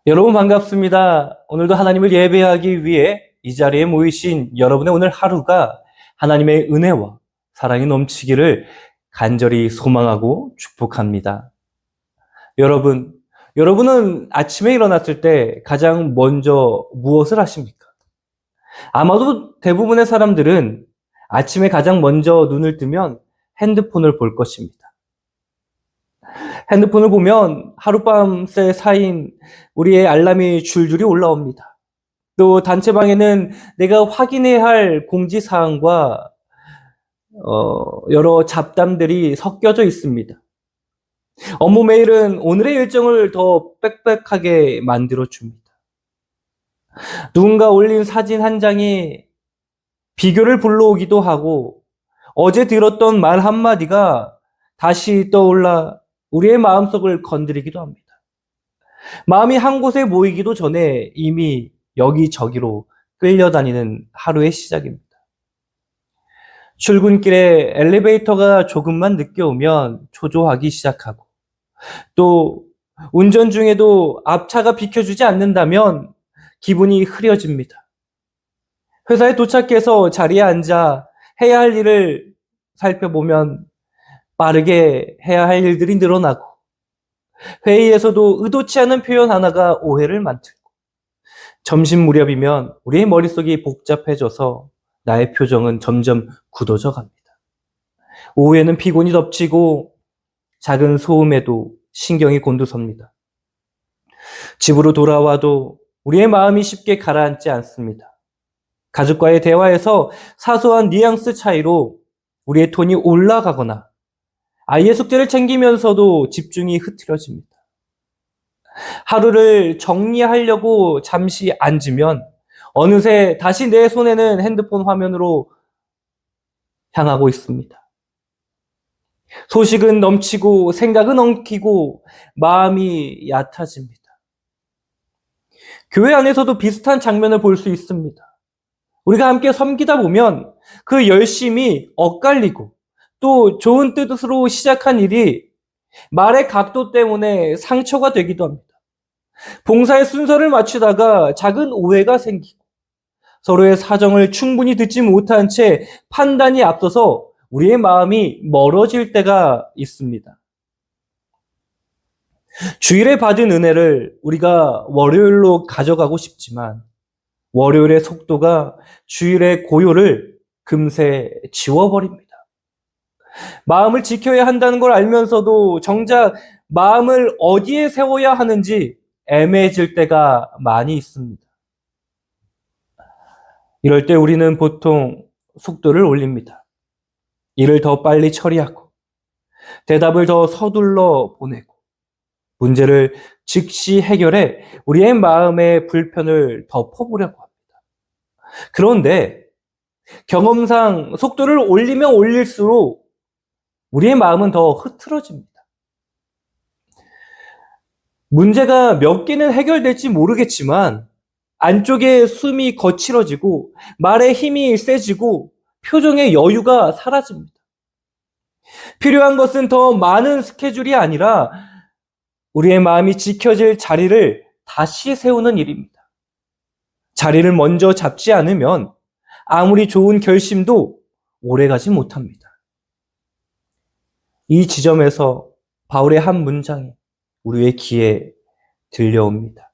여러분 반갑습니다. 오늘도 하나님을 예배하기 위해 이 자리에 모이신 여러분의 오늘 하루가 하나님의 은혜와 사랑이 넘치기를 간절히 소망하고 축복합니다. 여러분은 아침에 일어났을 때 가장 먼저 무엇을 하십니까? 아마도 대부분의 사람들은 아침에 가장 먼저 눈을 뜨면 핸드폰을 볼 것입니다. 핸드폰을 보면 하룻밤새 쌓인 우리의 알람이 줄줄이 올라옵니다. 또 단체방에는 내가 확인해야 할 공지사항과 여러 잡담들이 섞여져 있습니다. 업무 메일은 오늘의 일정을 더 빽빽하게 만들어줍니다. 누군가 올린 사진 한 장이 비교를 불러오기도 하고 어제 들었던 말 한마디가 다시 떠올라 우리의 마음속을 건드리기도 합니다. 마음이 한 곳에 모이기도 전에 이미 여기저기로 끌려다니는 하루의 시작입니다. 출근길에 엘리베이터가 조금만 늦게 오면 초조하기 시작하고 또 운전 중에도 앞차가 비켜주지 않는다면 기분이 흐려집니다. 회사에 도착해서 자리에 앉아 해야 할 일을 살펴보면 빠르게 해야 할 일들이 늘어나고 회의에서도 의도치 않은 표현 하나가 오해를 만들고 점심 무렵이면 우리의 머릿속이 복잡해져서 나의 표정은 점점 굳어져 갑니다. 오후에는 피곤이 덮치고 작은 소음에도 신경이 곤두섭니다. 집으로 돌아와도 우리의 마음이 쉽게 가라앉지 않습니다. 가족과의 대화에서 사소한 뉘앙스 차이로 우리의 톤이 올라가거나 아이의 숙제를 챙기면서도 집중이 흐트러집니다. 하루를 정리하려고 잠시 앉으면 어느새 다시 내 손에는 핸드폰 화면으로 향하고 있습니다. 소식은 넘치고 생각은 엉키고 마음이 얕아집니다. 교회 안에서도 비슷한 장면을 볼 수 있습니다. 우리가 함께 섬기다 보면 그 열심이 엇갈리고 또 좋은 뜻으로 시작한 일이 말의 각도 때문에 상처가 되기도 합니다. 봉사의 순서를 맞추다가 작은 오해가 생기고 서로의 사정을 충분히 듣지 못한 채 판단이 앞서서 우리의 마음이 멀어질 때가 있습니다. 주일에 받은 은혜를 우리가 월요일로 가져가고 싶지만 월요일의 속도가 주일의 고요를 금세 지워버립니다. 마음을 지켜야 한다는 걸 알면서도 정작 마음을 어디에 세워야 하는지 애매해질 때가 많이 있습니다. 이럴 때 우리는 보통 속도를 올립니다. 일을 더 빨리 처리하고 대답을 더 서둘러 보내고 문제를 즉시 해결해 우리의 마음의 불편을 덮어보려고 합니다. 그런데 경험상 속도를 올리면 올릴수록 우리의 마음은 더 흐트러집니다. 문제가 몇 개는 해결될지 모르겠지만 안쪽에 숨이 거칠어지고 말의 힘이 세지고 표정의 여유가 사라집니다. 필요한 것은 더 많은 스케줄이 아니라 우리의 마음이 지켜질 자리를 다시 세우는 일입니다. 자리를 먼저 잡지 않으면 아무리 좋은 결심도 오래가지 못합니다. 이 지점에서 바울의 한 문장이 우리의 귀에 들려옵니다.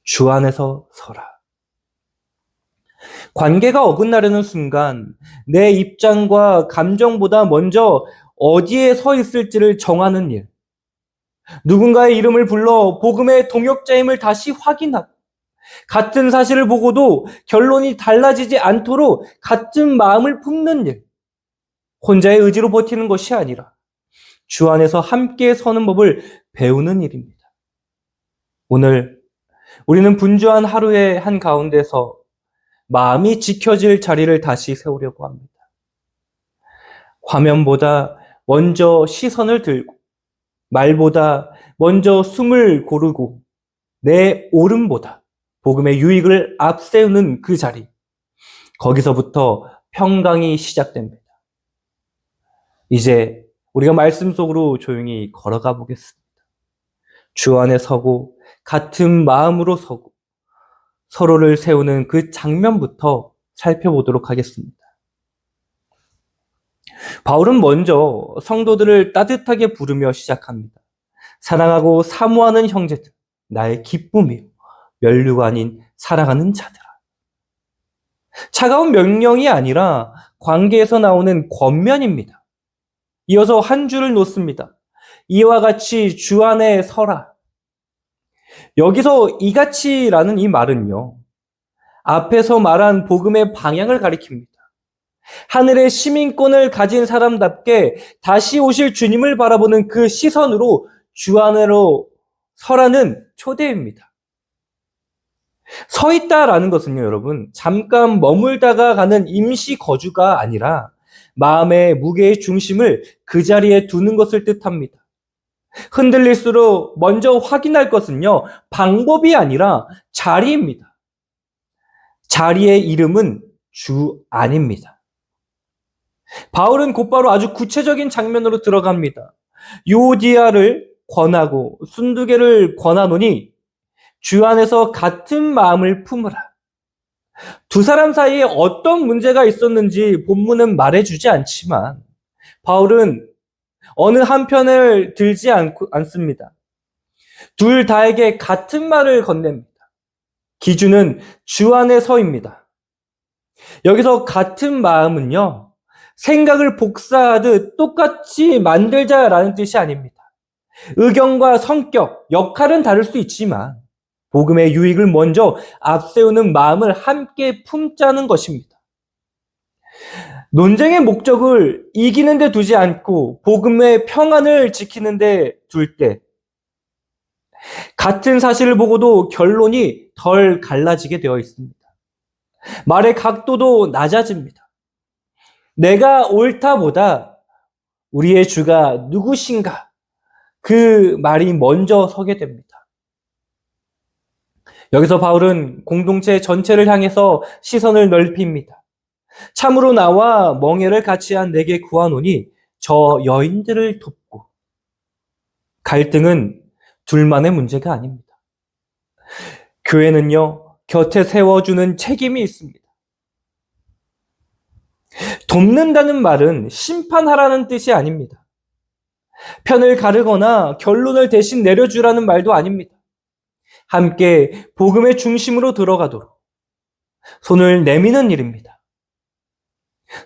주 안에서 서라. 관계가 어긋나려는 순간 내 입장과 감정보다 먼저 어디에 서 있을지를 정하는 일. 누군가의 이름을 불러 복음의 동역자임을 다시 확인하고 같은 사실을 보고도 결론이 달라지지 않도록 같은 마음을 품는 일. 혼자의 의지로 버티는 것이 아니라 주 안에서 함께 서는 법을 배우는 일입니다. 오늘 우리는 분주한 하루의 한가운데서 마음이 지켜질 자리를 다시 세우려고 합니다. 화면보다 먼저 시선을 들고 말보다 먼저 숨을 고르고 내 옳음보다 복음의 유익을 앞세우는 그 자리, 거기서부터 평강이 시작됩니다. 이제 우리가 말씀 속으로 조용히 걸어가 보겠습니다. 주 안에 서고 같은 마음으로 서고 서로를 세우는 그 장면부터 살펴보도록 하겠습니다. 바울은 먼저 성도들을 따뜻하게 부르며 시작합니다. 사랑하고 사모하는 형제들, 나의 기쁨이요 면류가 아닌 사랑하는 자들아. 차가운 명령이 아니라 관계에서 나오는 권면입니다. 이어서 한 줄을 놓습니다. 이와 같이 주 안에 서라. 여기서 이같이라는 이 말은요, 앞에서 말한 복음의 방향을 가리킵니다. 하늘의 시민권을 가진 사람답게 다시 오실 주님을 바라보는 그 시선으로 주 안으로 서라는 초대입니다. 서 있다라는 것은요, 여러분, 잠깐 머물다가 가는 임시 거주가 아니라 마음의 무게의 중심을 그 자리에 두는 것을 뜻합니다. 흔들릴수록 먼저 확인할 것은요, 방법이 아니라 자리입니다. 자리의 이름은 주 안입니다. 바울은 곧바로 아주 구체적인 장면으로 들어갑니다. 유오디아를 권하고 순두개를 권하노니 주 안에서 같은 마음을 품으라. 두 사람 사이에 어떤 문제가 있었는지 본문은 말해주지 않지만 바울은 어느 한편을 들지 않습니다. 둘 다에게 같은 말을 건넵니다. 기준은 주 안에 서입니다. 여기서 같은 마음은요, 생각을 복사하듯 똑같이 만들자라는 뜻이 아닙니다. 의견과 성격, 역할은 다를 수 있지만 복음의 유익을 먼저 앞세우는 마음을 함께 품자는 것입니다. 논쟁의 목적을 이기는 데 두지 않고 복음의 평안을 지키는 데 둘 때 같은 사실을 보고도 결론이 덜 갈라지게 되어 있습니다. 말의 각도도 낮아집니다. 내가 옳다보다 우리의 주가 누구신가? 그 말이 먼저 서게 됩니다. 여기서 바울은 공동체 전체를 향해서 시선을 넓힙니다. 참으로 나와 멍에를 같이 한 내게 구하노니 저 여인들을 돕고. 갈등은 둘만의 문제가 아닙니다. 교회는요, 곁에 세워주는 책임이 있습니다. 돕는다는 말은 심판하라는 뜻이 아닙니다. 편을 가르거나 결론을 대신 내려주라는 말도 아닙니다. 함께 복음의 중심으로 들어가도록 손을 내미는 일입니다.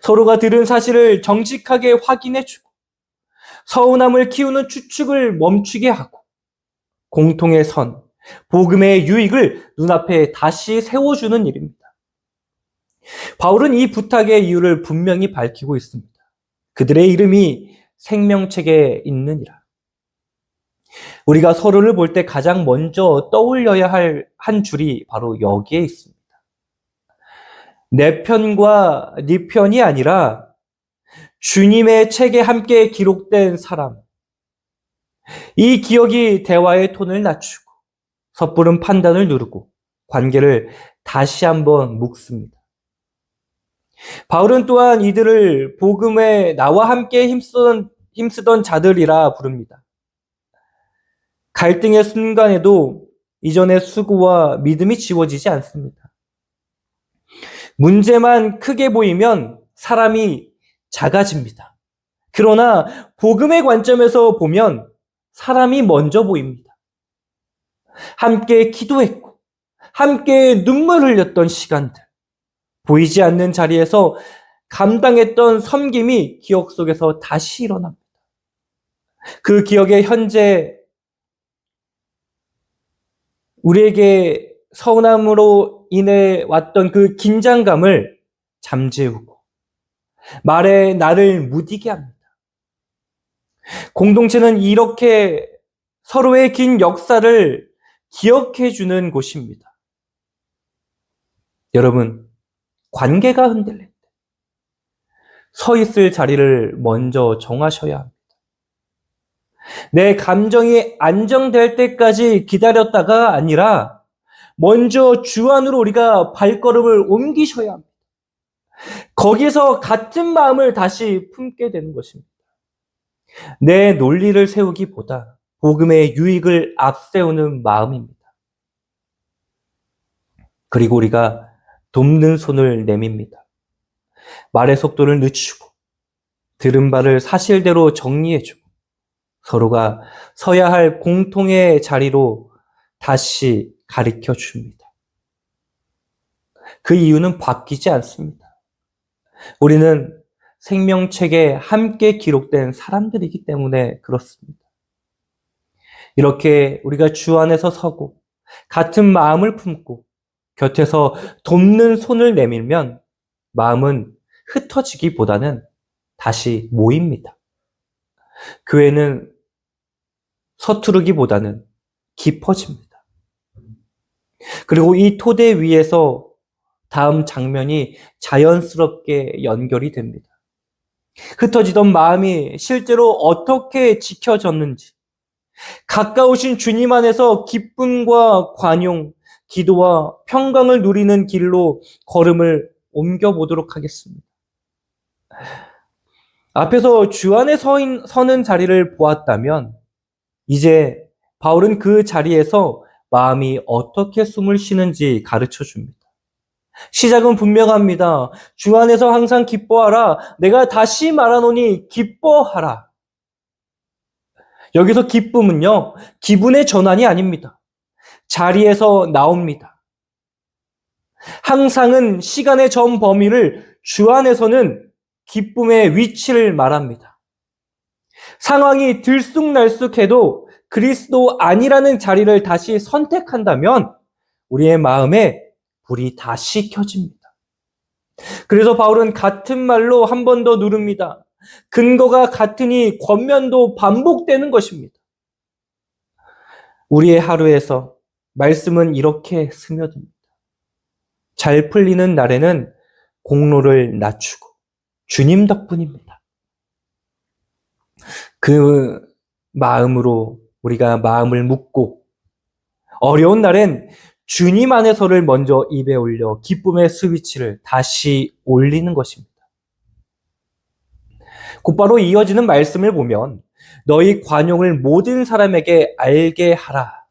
서로가 들은 사실을 정직하게 확인해주고 서운함을 키우는 추측을 멈추게 하고 공통의 선, 복음의 유익을 눈앞에 다시 세워주는 일입니다. 바울은 이 부탁의 이유를 분명히 밝히고 있습니다. 그들의 이름이 생명책에 있느니라. 우리가 서로를 볼 때 가장 먼저 떠올려야 할 한 줄이 바로 여기에 있습니다. 내 편과 네 편이 아니라 주님의 책에 함께 기록된 사람. 이 기억이 대화의 톤을 낮추고 섣부른 판단을 누르고 관계를 다시 한번 묵습니다. 바울은 또한 이들을 복음에 나와 함께 힘쓰던 자들이라 부릅니다. 갈등의 순간에도 이전의 수고와 믿음이 지워지지 않습니다. 문제만 크게 보이면 사람이 작아집니다. 그러나 복음의 관점에서 보면 사람이 먼저 보입니다. 함께 기도했고 함께 눈물 흘렸던 시간들, 보이지 않는 자리에서 감당했던 섬김이 기억 속에서 다시 일어납니다. 그 기억의 현재 우리에게 서운함으로 인해 왔던 그 긴장감을 잠재우고 말에 나를 무디게 합니다. 공동체는 이렇게 서로의 긴 역사를 기억해 주는 곳입니다. 여러분, 관계가 흔들릴 때 서 있을 자리를 먼저 정하셔야 합니다. 내 감정이 안정될 때까지 기다렸다가 아니라 먼저 주 안으로 우리가 발걸음을 옮기셔야 합니다. 거기서 같은 마음을 다시 품게 되는 것입니다. 내 논리를 세우기보다 복음의 유익을 앞세우는 마음입니다. 그리고 우리가 돕는 손을 내밉니다. 말의 속도를 늦추고 들은 바를 사실대로 정리해주고 서로가 서야 할 공통의 자리로 다시 가르쳐 줍니다. 그 이유는 바뀌지 않습니다. 우리는 생명책에 함께 기록된 사람들이기 때문에 그렇습니다. 이렇게 우리가 주 안에서 서고 같은 마음을 품고 곁에서 돕는 손을 내밀면 마음은 흩어지기보다는 다시 모입니다. 교회는 서투르기보다는 깊어집니다. 그리고 이 토대 위에서 다음 장면이 자연스럽게 연결이 됩니다. 흩어지던 마음이 실제로 어떻게 지켜졌는지, 가까우신 주님 안에서 기쁨과 관용, 기도와 평강을 누리는 길로 걸음을 옮겨보도록 하겠습니다. 앞에서 주 안에 서는 자리를 보았다면 이제 바울은 그 자리에서 마음이 어떻게 숨을 쉬는지 가르쳐 줍니다. 시작은 분명합니다. 주 안에서 항상 기뻐하라. 내가 다시 말하노니 기뻐하라. 여기서 기쁨은요, 기분의 전환이 아닙니다. 자리에서 나옵니다. 항상은 시간의 전 범위를 주 안에서는 기쁨의 위치를 말합니다. 상황이 들쑥날쑥해도 그리스도 아니라는 자리를 다시 선택한다면 우리의 마음에 불이 다시 켜집니다. 그래서 바울은 같은 말로 한 번 더 누릅니다. 근거가 같으니 권면도 반복되는 것입니다. 우리의 하루에서 말씀은 이렇게 스며듭니다. 잘 풀리는 날에는 공로를 낮추고 주님 덕분입니다. 그 마음으로 우리가 마음을 묵고 어려운 날엔 주님 안에서를 먼저 입에 올려 기쁨의 스위치를 다시 올리는 것입니다. 곧바로 이어지는 말씀을 보면 너희 관용을 모든 사람에게 알게 하라.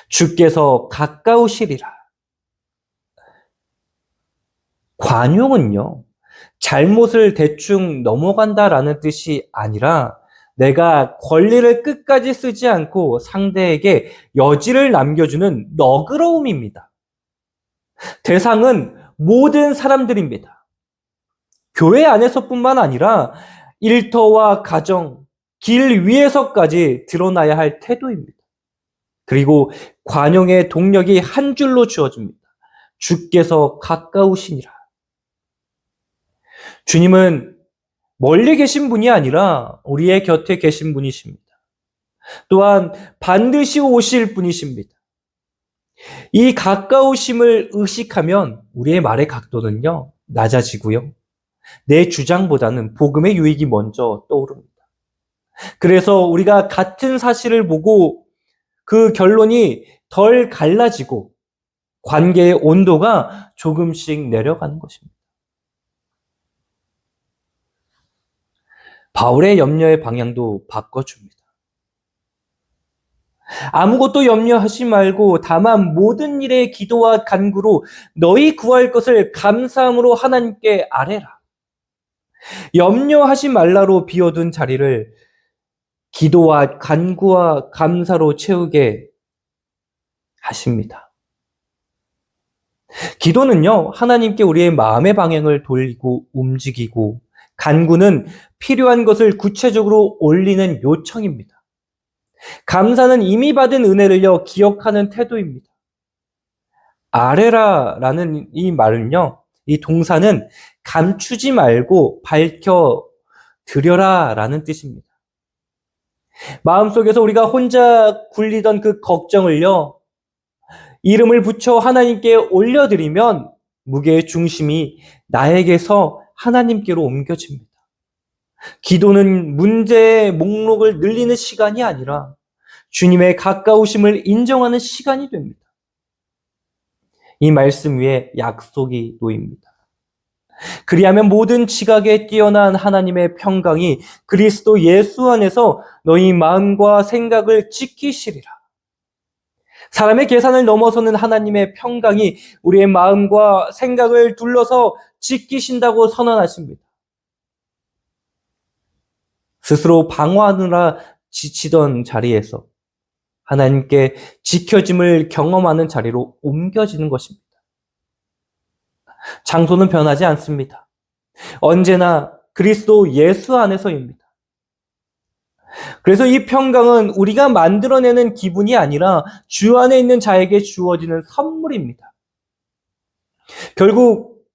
주께서 가까우시리라. 관용은요, 잘못을 대충 넘어간다라는 뜻이 아니라 내가 권리를 끝까지 쓰지 않고 상대에게 여지를 남겨주는 너그러움입니다. 대상은 모든 사람들입니다. 교회 안에서뿐만 아니라 일터와 가정, 길 위에서까지 드러나야 할 태도입니다. 그리고 관용의 동력이 한 줄로 주어집니다. 주께서 가까우시니라. 주님은 멀리 계신 분이 아니라 우리의 곁에 계신 분이십니다. 또한 반드시 오실 분이십니다. 이 가까우심을 의식하면 우리의 말의 각도는요, 낮아지고요. 내 주장보다는 복음의 유익이 먼저 떠오릅니다. 그래서 우리가 같은 사실을 보고 그 결론이 덜 갈라지고 관계의 온도가 조금씩 내려가는 것입니다. 바울의 염려의 방향도 바꿔줍니다. 아무것도 염려하지 말고 다만 모든 일에 기도와 간구로 너희 구할 것을 감사함으로 하나님께 아뢰라. 염려하지 말라로 비워둔 자리를 기도와 간구와 감사로 채우게 하십니다. 기도는요, 하나님께 우리의 마음의 방향을 돌리고 움직이고, 간구는 필요한 것을 구체적으로 올리는 요청입니다. 감사는 이미 받은 은혜를요, 기억하는 태도입니다. 아뢰라라는 이 말은요, 이 동사는 감추지 말고 밝혀 드려라라는 뜻입니다. 마음속에서 우리가 혼자 굴리던 그 걱정을요, 이름을 붙여 하나님께 올려드리면 무게의 중심이 나에게서 하나님께로 옮겨집니다. 기도는 문제의 목록을 늘리는 시간이 아니라 주님의 가까우심을 인정하는 시간이 됩니다. 이 말씀 위에 약속이 놓입니다. 그리하면 모든 지각에 뛰어난 하나님의 평강이 그리스도 예수 안에서 너희 마음과 생각을 지키시리라. 사람의 계산을 넘어서는 하나님의 평강이 우리의 마음과 생각을 둘러서 지키신다고 선언하십니다. 스스로 방어하느라 지치던 자리에서 하나님께 지켜짐을 경험하는 자리로 옮겨지는 것입니다. 장소는 변하지 않습니다. 언제나 그리스도 예수 안에서입니다. 그래서 이 평강은 우리가 만들어내는 기분이 아니라 주 안에 있는 자에게 주어지는 선물입니다. 결국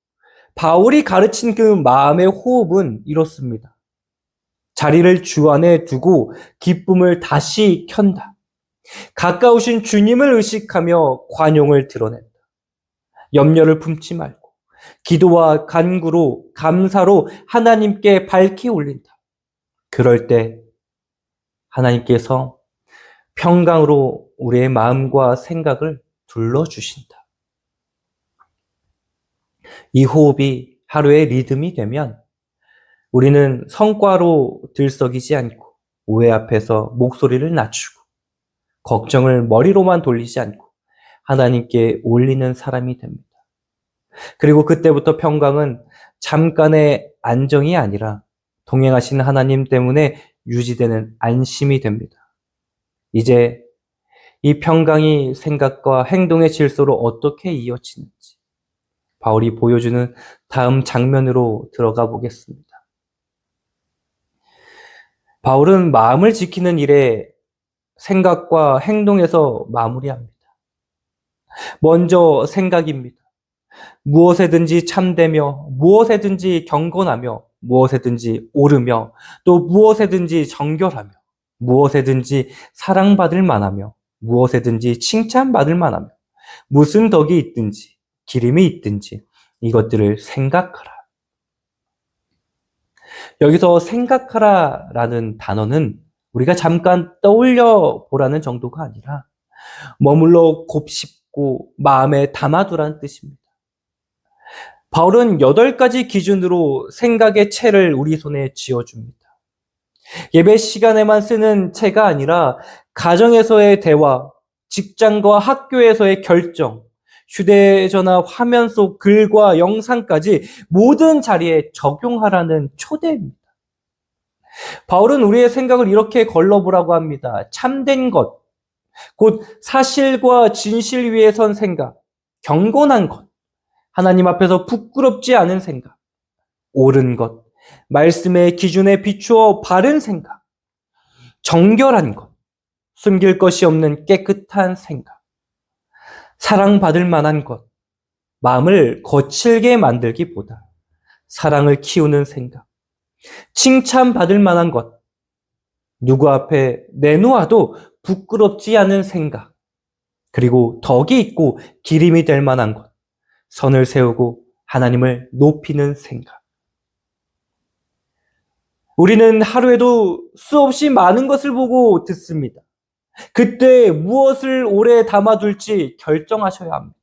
바울이 가르친 그 마음의 호흡은 이렇습니다. 자리를 주 안에 두고 기쁨을 다시 켠다. 가까우신 주님을 의식하며 관용을 드러낸다. 염려를 품지 말고 기도와 간구로 감사로 하나님께 밝히 올린다. 그럴 때 하나님께서 평강으로 우리의 마음과 생각을 둘러주신다. 이 호흡이 하루의 리듬이 되면 우리는 성과로 들썩이지 않고 오해 앞에서 목소리를 낮추고 걱정을 머리로만 돌리지 않고 하나님께 올리는 사람이 됩니다. 그리고 그때부터 평강은 잠깐의 안정이 아니라 동행하신 하나님 때문에 유지되는 안심이 됩니다. 이제 이 평강이 생각과 행동의 질서로 어떻게 이어지는지 바울이 보여주는 다음 장면으로 들어가 보겠습니다. 바울은 마음을 지키는 일에 생각과 행동에서 마무리합니다. 먼저 생각입니다. 무엇에든지 참되며 무엇에든지 경건하며 무엇에든지 옳으며 또 무엇에든지 정결하며 무엇에든지 사랑받을 만하며 무엇에든지 칭찬받을 만하며 무슨 덕이 있든지 기림이 있든지 이것들을 생각하라. 여기서 생각하라라는 단어는 우리가 잠깐 떠올려 보라는 정도가 아니라 머물러 곱씹고 마음에 담아두라는 뜻입니다. 바울은 8가지 기준으로 생각의 채를 우리 손에 쥐어줍니다. 예배 시간에만 쓰는 채가 아니라 가정에서의 대화, 직장과 학교에서의 결정, 휴대전화 화면 속 글과 영상까지 모든 자리에 적용하라는 초대입니다. 바울은 우리의 생각을 이렇게 걸러보라고 합니다. 참된 것, 곧 사실과 진실 위에 선 생각, 경건한 것, 하나님 앞에서 부끄럽지 않은 생각, 옳은 것, 말씀의 기준에 비추어 바른 생각, 정결한 것, 숨길 것이 없는 깨끗한 생각, 사랑받을 만한 것, 마음을 거칠게 만들기보다 사랑을 키우는 생각, 칭찬받을 만한 것, 누구 앞에 내놓아도 부끄럽지 않은 생각, 그리고 덕이 있고 기림이 될 만한 것, 선을 세우고 하나님을 높이는 생각. 우리는 하루에도 수없이 많은 것을 보고 듣습니다. 그때 무엇을 오래 담아둘지 결정하셔야 합니다.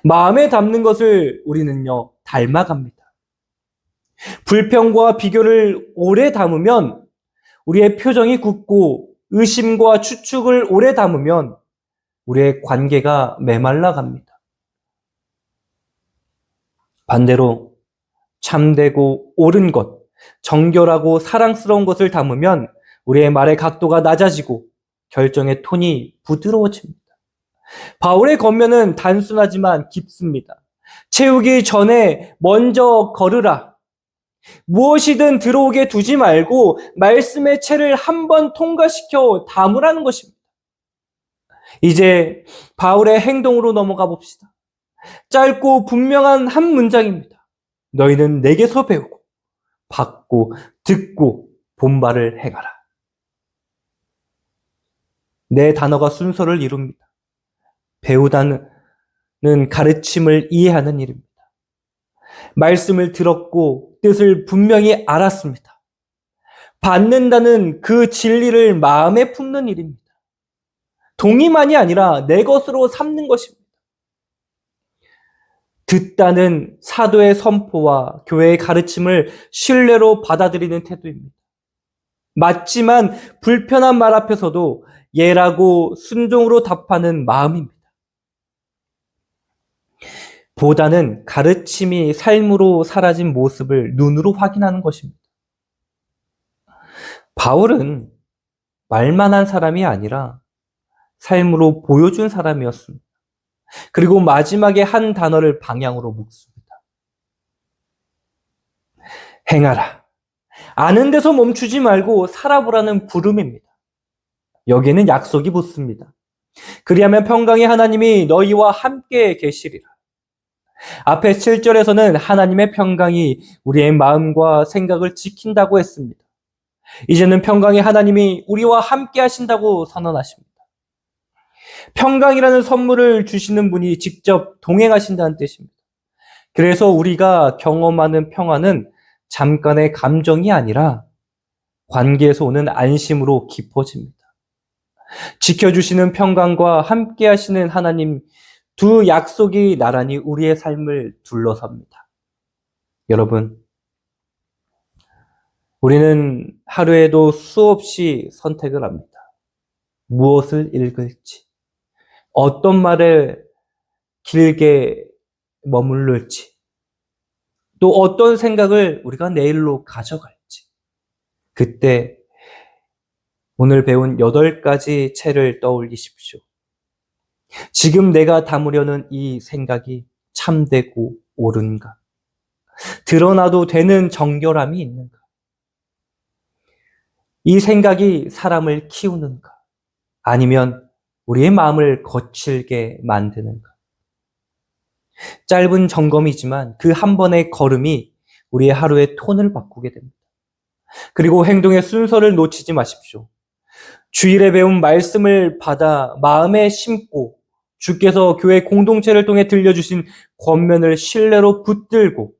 마음에 담는 것을 우리는요, 닮아갑니다. 불평과 비교를 오래 담으면 우리의 표정이 굳고 의심과 추측을 오래 담으면 우리의 관계가 메말라 갑니다. 반대로 참되고 옳은 것, 정결하고 사랑스러운 것을 담으면 우리의 말의 각도가 낮아지고 결정의 톤이 부드러워집니다. 바울의 겉면은 단순하지만 깊습니다. 채우기 전에 먼저 걸으라. 무엇이든 들어오게 두지 말고 말씀의 채를 한번 통과시켜 담으라는 것입니다. 이제 바울의 행동으로 넘어가 봅시다. 짧고 분명한 한 문장입니다. 너희는 내게서 배우고 받고 듣고 본바를 행하라. 네 단어가 순서를 이룹니다. 배우다는 가르침을 이해하는 일입니다. 말씀을 들었고 뜻을 분명히 알았습니다. 받는다는 그 진리를 마음에 품는 일입니다. 동의만이 아니라 내 것으로 삼는 것입니다. 듣다는 사도의 선포와 교회의 가르침을 신뢰로 받아들이는 태도입니다. 맞지만 불편한 말 앞에서도 예라고 순종으로 답하는 마음입니다. 보다는 가르침이 삶으로 사라진 모습을 눈으로 확인하는 것입니다. 바울은 말만 한 사람이 아니라 삶으로 보여준 사람이었습니다. 그리고 마지막에 한 단어를 방향으로 묻습니다. 행하라. 아는 데서 멈추지 말고 살아보라는 부름입니다. 여기에는 약속이 붙습니다. 그리하면 평강의 하나님이 너희와 함께 계시리라. 앞에 7절에서는 하나님의 평강이 우리의 마음과 생각을 지킨다고 했습니다. 이제는 평강의 하나님이 우리와 함께 하신다고 선언하십니다. 평강이라는 선물을 주시는 분이 직접 동행하신다는 뜻입니다. 그래서 우리가 경험하는 평안은 잠깐의 감정이 아니라 관계에서 오는 안심으로 깊어집니다. 지켜주시는 평강과 함께 하시는 하나님 두 약속이 나란히 우리의 삶을 둘러섭니다. 여러분, 우리는 하루에도 수없이 선택을 합니다. 무엇을 읽을지, 어떤 말을 길게 머무를지, 또 어떤 생각을 우리가 내일로 가져갈지. 그때 오늘 배운 8가지 채를 떠올리십시오. 지금 내가 담으려는 이 생각이 참되고 옳은가? 드러나도 되는 정결함이 있는가? 이 생각이 사람을 키우는가? 아니면 우리의 마음을 거칠게 만드는가? 짧은 점검이지만 그 한 번의 걸음이 우리의 하루의 톤을 바꾸게 됩니다. 그리고 행동의 순서를 놓치지 마십시오. 주일에 배운 말씀을 받아 마음에 심고 주께서 교회 공동체를 통해 들려주신 권면을 신뢰로 붙들고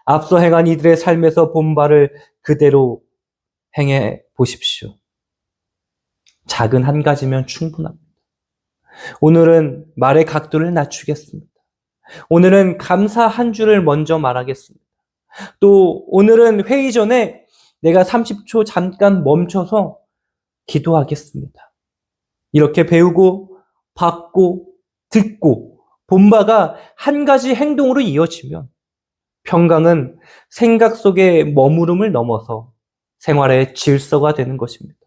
앞서 행한 이들의 삶에서 본 바를 그대로 행해 보십시오. 작은 한 가지면 충분합니다. 오늘은 말의 각도를 낮추겠습니다. 오늘은 감사 한 줄을 먼저 말하겠습니다. 또 오늘은 회의 전에 내가 30초 잠깐 멈춰서 기도하겠습니다. 이렇게 배우고 받고 듣고 본 바가 한 가지 행동으로 이어지면 평강은 생각 속의 머무름을 넘어서 생활의 질서가 되는 것입니다.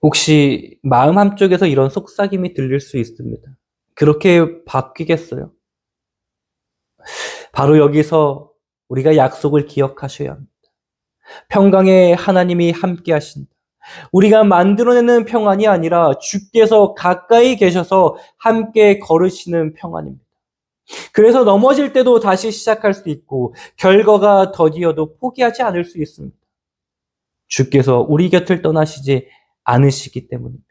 혹시 마음 한쪽에서 이런 속삭임이 들릴 수 있습니다. 그렇게 바뀌겠어요? 바로 여기서 우리가 약속을 기억하셔야 합니다. 평강의 하나님이 함께 하신다. 우리가 만들어내는 평안이 아니라 주께서 가까이 계셔서 함께 걸으시는 평안입니다. 그래서 넘어질 때도 다시 시작할 수 있고 결과가 더디어도 포기하지 않을 수 있습니다. 주께서 우리 곁을 떠나시지 않으시기 때문입니다.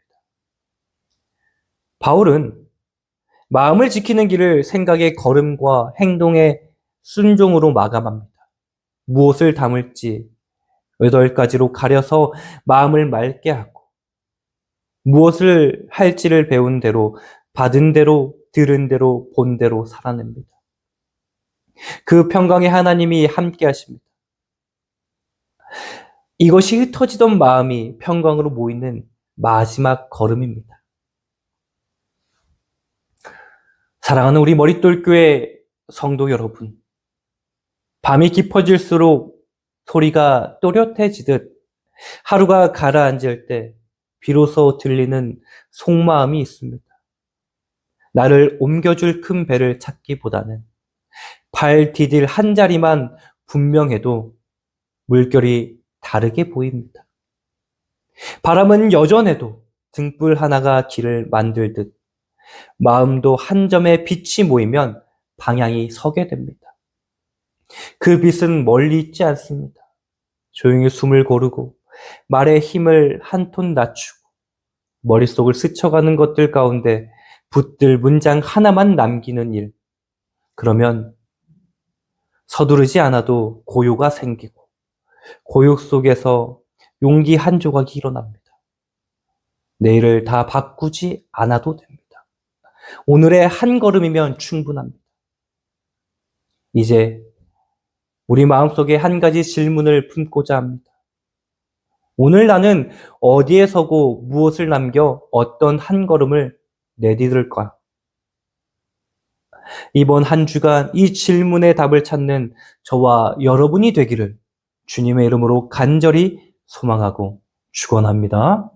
바울은 마음을 지키는 길을 생각의 걸음과 행동의 순종으로 마감합니다. 무엇을 담을지 8가지로 가려서 마음을 맑게 하고 무엇을 할지를 배운 대로 받은 대로 들은 대로 본 대로 살아냅니다. 그 평강의 하나님이 함께 하십니다. 이것이 흩어지던 마음이 평강으로 모이는 마지막 걸음입니다. 사랑하는 우리 머릿돌교회 성도 여러분, 밤이 깊어질수록 소리가 또렷해지듯 하루가 가라앉을 때 비로소 들리는 속마음이 있습니다. 나를 옮겨줄 큰 배를 찾기보다는 발 디딜 한 자리만 분명해도 물결이 다르게 보입니다. 바람은 여전해도 등불 하나가 길을 만들듯 마음도 한 점의 빛이 모이면 방향이 서게 됩니다. 그 빛은 멀리 있지 않습니다. 조용히 숨을 고르고 말의 힘을 한 톤 낮추고 머릿속을 스쳐가는 것들 가운데 붙들 문장 하나만 남기는 일. 그러면 서두르지 않아도 고요가 생기고 고요 속에서 용기 한 조각이 일어납니다. 내일을 다 바꾸지 않아도 됩니다. 오늘의 한 걸음이면 충분합니다. 이제 우리 마음속에 한 가지 질문을 품고자 합니다. 오늘 나는 어디에 서고 무엇을 남겨 어떤 한 걸음을 내디딜까? 이번 한 주간 이 질문의 답을 찾는 저와 여러분이 되기를 주님의 이름으로 간절히 소망하고 축원합니다.